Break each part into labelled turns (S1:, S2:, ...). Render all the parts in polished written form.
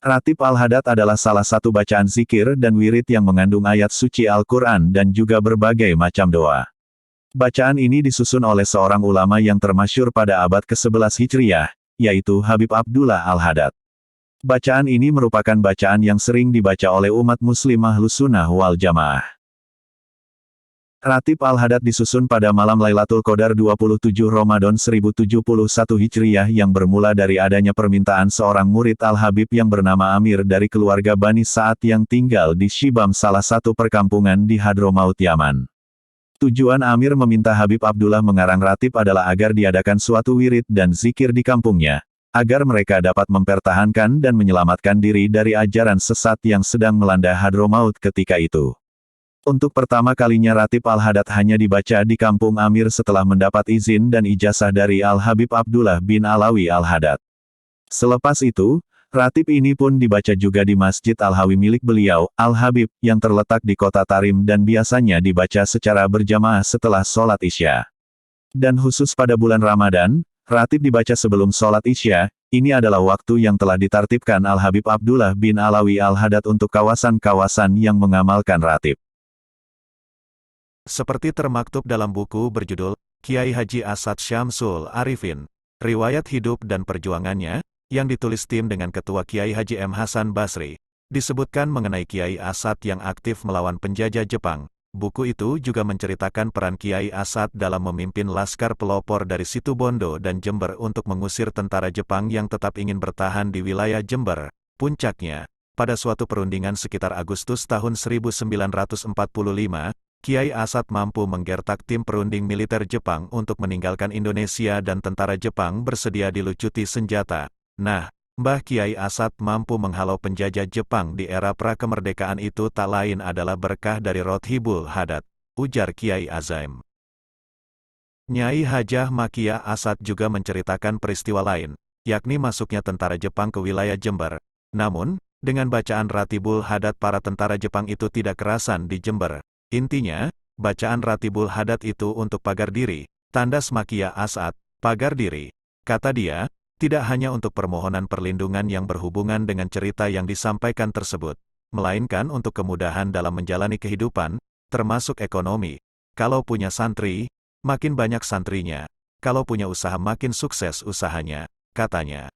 S1: Ratib Al-Hadad adalah salah satu bacaan zikir dan wirid yang mengandung ayat suci Al-Quran dan juga berbagai macam doa. Bacaan ini disusun oleh seorang ulama yang termasyhur pada abad ke-11 Hijriah, yaitu Habib Abdullah Al-Hadad. Bacaan ini merupakan bacaan yang sering dibaca oleh umat muslim Ahlus Sunnah wal Jamaah. Ratib Al-Hadad disusun pada malam Lailatul Qadar 27 Ramadan 1071 Hijriah yang bermula dari adanya permintaan seorang murid Al-Habib yang bernama Amir dari keluarga Bani Sa'ad yang tinggal di Shibam, salah satu perkampungan di Hadramaut, Yaman. Tujuan Amir meminta Habib Abdullah mengarang ratib adalah agar diadakan suatu wirid dan zikir di kampungnya, agar mereka dapat mempertahankan dan menyelamatkan diri dari ajaran sesat yang sedang melanda Hadramaut ketika itu. Untuk pertama kalinya ratib Al-Hadad hanya dibaca di kampung Amir setelah mendapat izin dan ijazah dari Al-Habib Abdullah bin Alawi Al-Hadad. Selepas itu, ratib ini pun dibaca juga di Masjid Al-Hawi milik beliau, Al-Habib, yang terletak di kota Tarim dan biasanya dibaca secara berjamaah setelah sholat Isya. Dan khusus pada bulan Ramadan, ratib dibaca sebelum sholat Isya. Ini adalah waktu yang telah ditartibkan Al-Habib Abdullah bin Alawi Al-Hadad untuk kawasan-kawasan yang mengamalkan ratib.
S2: Seperti termaktub dalam buku berjudul, Kiai Haji Asad Syamsul Arifin, Riwayat Hidup dan Perjuangannya, yang ditulis tim dengan Ketua Kiai Haji M. Hasan Basri, disebutkan mengenai Kiai Asad yang aktif melawan penjajah Jepang. Buku itu juga menceritakan peran Kiai Asad dalam memimpin laskar pelopor dari Situbondo dan Jember untuk mengusir tentara Jepang yang tetap ingin bertahan di wilayah Jember. Puncaknya, pada suatu perundingan sekitar Agustus tahun 1945, Kiai Asad mampu menggertak tim perunding militer Jepang untuk meninggalkan Indonesia dan tentara Jepang bersedia dilucuti senjata. Nah, Mbah Kiai Asad mampu menghalau penjajah Jepang di era prakemerdekaan itu tak lain adalah berkah dari Rothibul Hadad, ujar Kiai Azaim. Nyai Hajah Makiyah Asad juga menceritakan peristiwa lain, yakni masuknya tentara Jepang ke wilayah Jember. Namun, dengan bacaan Ratibul Hadad para tentara Jepang itu tidak kerasan di Jember. Intinya, bacaan Ratibul Hadad itu untuk pagar diri, tandas Makiyah Asad, pagar diri. Kata dia, tidak hanya untuk permohonan perlindungan yang berhubungan dengan cerita yang disampaikan tersebut, melainkan untuk kemudahan dalam menjalani kehidupan, termasuk ekonomi. Kalau punya santri, makin banyak santrinya. Kalau punya usaha makin sukses usahanya, katanya.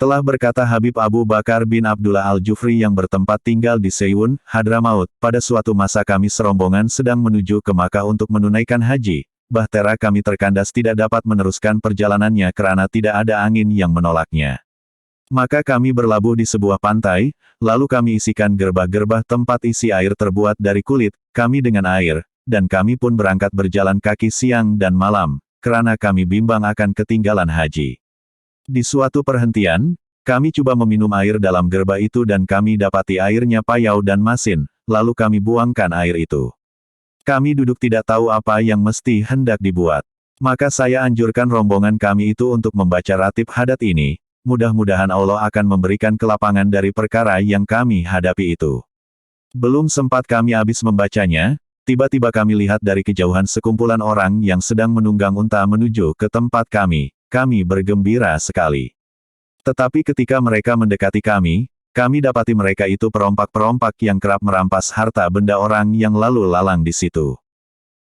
S1: Telah berkata Habib Abu Bakar bin Abdullah Al-Jufri yang bertempat tinggal di Seyun, Hadramaut, pada suatu masa kami serombongan sedang menuju ke Makkah untuk menunaikan haji. Bahtera kami terkandas tidak dapat meneruskan perjalanannya karena tidak ada angin yang menolaknya. Maka kami berlabuh di sebuah pantai, lalu kami isikan gerbah-gerbah tempat isi air terbuat dari kulit, kami dengan air, dan kami pun berangkat berjalan kaki siang dan malam, karena kami bimbang akan ketinggalan haji. Di suatu perhentian, kami coba meminum air dalam gerbah itu dan kami dapati airnya payau dan masin, lalu kami buangkan air itu. Kami duduk tidak tahu apa yang mesti hendak dibuat. Maka saya anjurkan rombongan kami itu untuk membaca ratib Hadad ini, mudah-mudahan Allah akan memberikan kelapangan dari perkara yang kami hadapi itu. Belum sempat kami habis membacanya, tiba-tiba kami lihat dari kejauhan sekumpulan orang yang sedang menunggang unta menuju ke tempat kami. Kami bergembira sekali. Tetapi ketika mereka mendekati kami dapati mereka itu perompak-perompak yang kerap merampas harta benda orang yang lalu lalang di situ.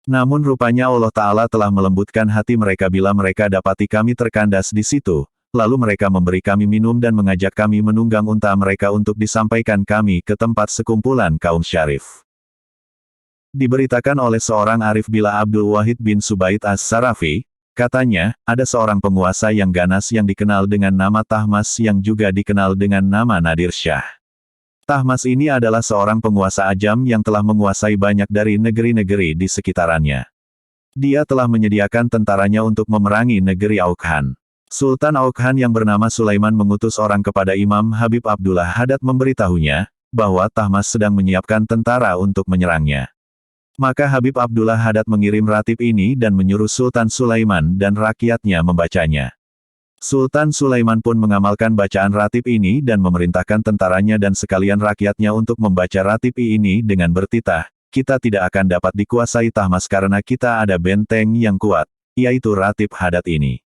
S1: Namun rupanya Allah Ta'ala telah melembutkan hati mereka bila mereka dapati kami terkandas di situ, lalu mereka memberi kami minum dan mengajak kami menunggang unta mereka untuk disampaikan kami ke tempat sekumpulan kaum syarif. Diberitakan oleh seorang arif bila Abdul Wahid bin Subaid As-Sarafi, katanya, ada seorang penguasa yang ganas yang dikenal dengan nama Tahmas yang juga dikenal dengan nama Nadir Syah. Tahmas ini adalah seorang penguasa ajam yang telah menguasai banyak dari negeri-negeri di sekitarannya. Dia telah menyediakan tentaranya untuk memerangi negeri Aukhan. Sultan Aukhan yang bernama Sulaiman mengutus orang kepada Imam Habib Abdullah Hadad memberitahunya, bahwa Tahmas sedang menyiapkan tentara untuk menyerangnya. Maka Habib Abdullah Hadad mengirim ratib ini dan menyuruh Sultan Sulaiman dan rakyatnya membacanya. Sultan Sulaiman pun mengamalkan bacaan ratib ini dan memerintahkan tentaranya dan sekalian rakyatnya untuk membaca ratib ini dengan bertitah, kita tidak akan dapat dikuasai Tahmas karena kita ada benteng yang kuat, yaitu ratib Hadad ini.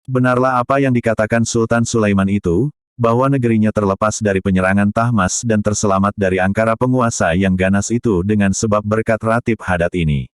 S1: Benarlah apa yang dikatakan Sultan Sulaiman itu, bahwa negerinya terlepas dari penyerangan Tahmas dan terselamat dari angkara penguasa yang ganas itu dengan sebab berkat Ratib Hadad ini.